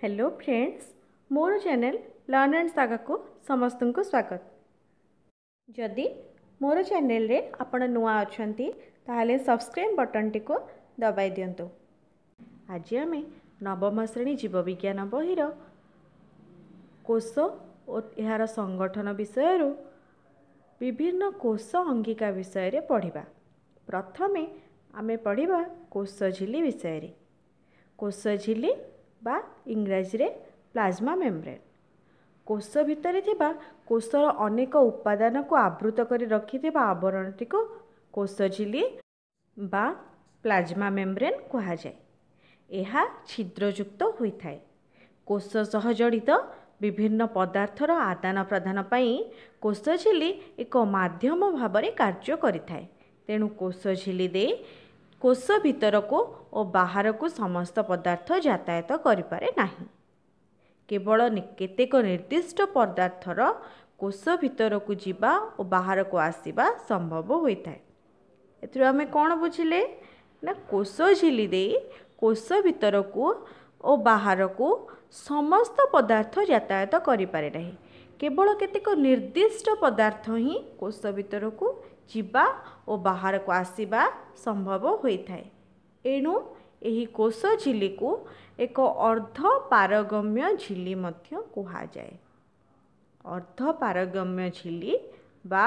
Hello friends, more channel learn and saga को समस्त को स्वागत। जदि मोर चैनल रे आपण नुआ अछंती ताहले सब्सक्राइब बटन टी को दबाई दियंतु। आज आम नवम श्रेणी जीव विज्ञान बहिर कोश और यार संगठन विषय विभिन्न कोश अंगिका विषय रे पढ़िबा। प्रथमे आमे पढ़िबा कोश झिल्ली विषय रे। कोश झिल्ली बा इंग्राजी रे प्लाज्मा मेम्ब्रेन। कोश भितर थिबा कोशर अनेक उपादान को आवृत करी रखिथिबा आवरणटी को कोश झिल्ली बा प्लाज्मा मेम्ब्रेन कहा जाए। यह छिद्रयुक्त होइथाय। कोश सह जड़ित विभिन्न पदार्थर आदान प्रदान पाई कोश झिल्ली एक माध्यम भाव कार्य करिथाय। तेणु कोश झिल्ली दे कोश भितर को और बाहर को समस्त पदार्थ यातायात करिपारे नाही। केवल केतेक निर्दिष्ट पदार्थर कोश भितर को जीवा और बाहर को आसीबा संभव होइथाय। एथरो आमे कोन बुझिले ना कोश झिल्ली दे कोश भितर को और बाहर को समस्त पदार्थ यातायात करिपारे नाही। केवल केतेक निर्दिष्ट पदार्थ ही कोश भितर को जीवा और बाहर को आसीबा संभव होइथाय। एणु एही कोश झिल्ली को एक अर्ध पारगम्य झिल्ली मध्य कहा जाए। अर्ध पारगम्य झिल्ली बा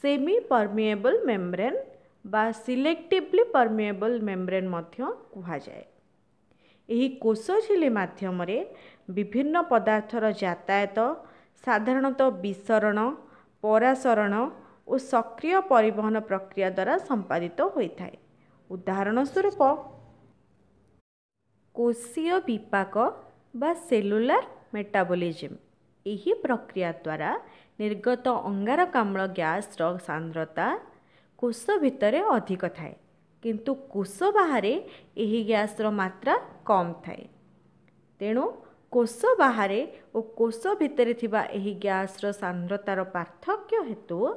सेमी परमिएबल मेम्ब्रेन बा सिलेक्टिवली परमिएबल मेम्ब्रेन मध्य कहा जाए। एही कोश झिल्ली माध्यम रे विभिन्न पदार्थर यातायात साधारणतः विसरण, परासरण और सक्रिय परिवहन प्रक्रिया द्वारा संपादित होता है। उदाहरण स्वरूप कोशीय विपाक बा सेलुलर मेटाबॉलिज्म। यही प्रक्रिया द्वारा निर्गत अंगारकाम्ल गैस रो सांद्रता कोश भितर अधिक थाए, किंतु कोश बाहर यही गैस रो मात्रा कम थाए। तेणु कोश बाहर और कोश भितर थिबा एही गैस रो सांद्रतार पार्थक्य हेतु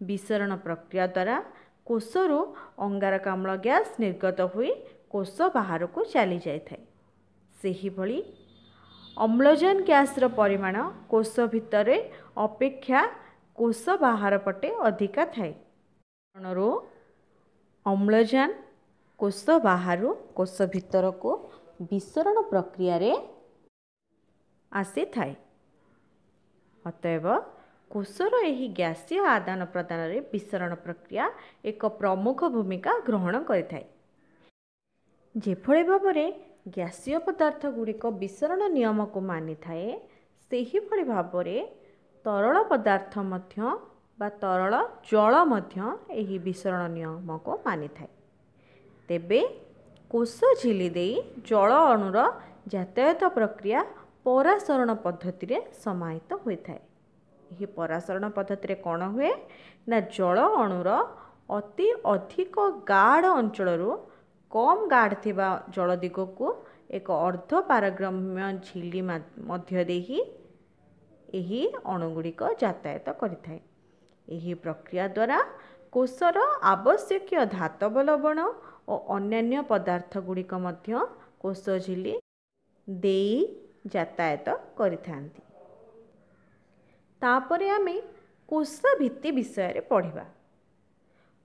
विसरण प्रक्रिया द्वारा कोशरू अंगारकाम्ल गैस निर्गत हुई कोश बाहर को चली जाए। सेही भली अम्लजान गैस रो परिमाण कोश भितर अपेक्षा कोश बाहर पटे अधिका थाए। अम्लजान कोश बाहर कोश भितर को विसरण प्रक्रिया रे आसी थाए। अतएव कोशर यही गैसीय आदान प्रदान रे विसरण प्रक्रिया एक प्रमुख भूमिका ग्रहण करिथाय। जेभଳି भाବରେ गैसीय पदार्थ गुड़िक विसरण नियम को मानि थाए, सेही भଳି भाବରେ तरल पदार्थ मध्य बा तरल जल मध्य एही विसरण नियम को मानि थाए। तेबे कोश झिल्ली देई जल अणुर यातायात प्रक्रिया परासरण पद्धति रे समाहित होइथाय। यह परासरण पद्धति कौन हुए ना जल अणुर अति अधिक गाढ़ अंचल कम गाढ़ थिबा जल दिग को एक अर्ध पारगम्य झिल्ली मध्य देही एही अणुगुड़िक यातायात करिथाय। एही प्रक्रिया द्वारा कोशर आवश्यकीय धातव लवण और अन्यान्य पदार्थ गुड़िक मध्य कोश झिल्ली देई यातायात करिथांती। तापरे आमे कोश भित्ति विषय रे पढ़िबा।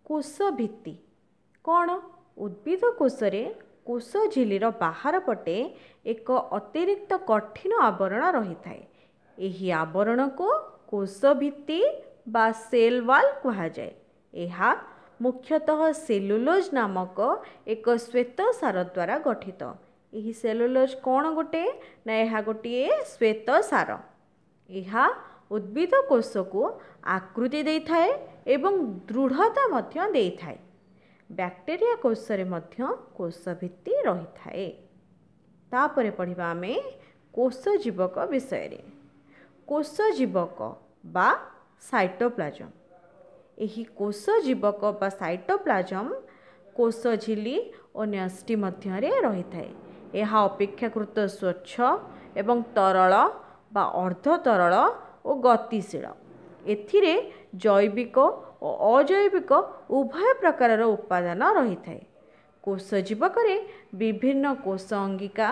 कोश भित्ति कौन? उद्भिद कोशरे कोश झिल्लीर बाहर पटे एक अतिरिक्त कठिन आवरण रही थाए। एही आवरण को कोश भित्ति बा सेल वाल कहा जाए। एहा मुख्यतः सेलुलोज नामक एक श्वेत सार द्वारा गठित। एही सेलुलोज कौन गोटे ना यह गोटे श्वेत सार। यह उद्भिद कोश को आकृति दे थाए एवं दृढ़ता मध्य दे थाए। बैक्टेरिया कोश रे मध्य कोश भित्ति रही थाए। तापरे पढ़िबा आमे कोश जीवक विषय रे। कोश जीवक बा साइटोप्लाज्म। एही कोश जीवक बा साइटोप्लाज्म कोश झिल्ली और न्यष्टि मध्य रे रही थाए। यह अपेक्षाकृत स्वच्छ एवं तरल बा अर्ध तरल और गतिशील। एथिरे जैविक और अजैविक उभय प्रकार उपादान रही थाए। कोष जीवकरे विभिन्न कोष अंगिका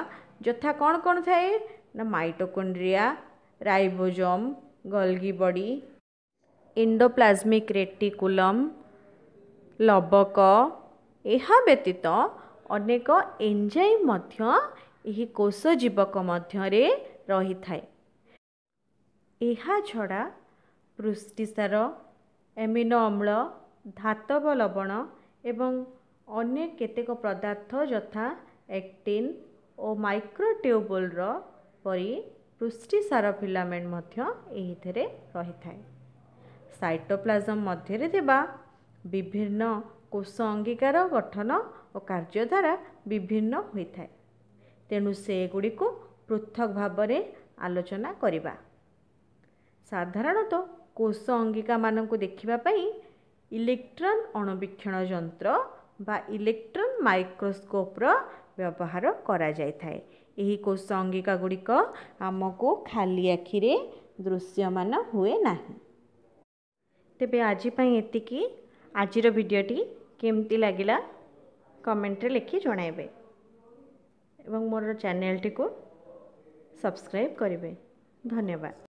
यथा कौन कौन थाए ना mitochondria, ribosome, Golgi body, endoplasmic reticulum, लबक। यह व्यतीत अनेक एंजाइम मध्य एही कोष जीवक मध्यरे रही थाए। एहा छड़ा पुष्टिसार, एमिनो अम्ल, धातव लवण एवं अन्य केतेक पदार्थ यथा एक्टिन और माइक्रोट्यूबुल परी पुष्टिसार फिलामेंट मध्य एहिथिरे रही थाए। साइटोप्लाज्म मध्यरे थिबा विभिन्न कोष अंगिकार गठन और कार्य द्वारा विभिन्न होइथाए। तेणु से गुड़ी को पृथक भाव में आलोचना करिबा। साधारणतः कोष अंगिका मानक देखिबापई इलेक्ट्रॉन अणुवीक्षण यंत्र बा इलेक्ट्रॉन माइक्रोस्कोप व्यवहार करा जाय थाए। एही कोष अंगिका गुड़िक आमको खाली आखिरे दृश्यमान हुए नाही। तेबे आज पई एतिकी। आजिर वीडियोटी केमती लागिला कमेंट रे लिखि जणाइबे एवं मोर चैनल टी को सब्सक्राइब करिवे। धन्यवाद।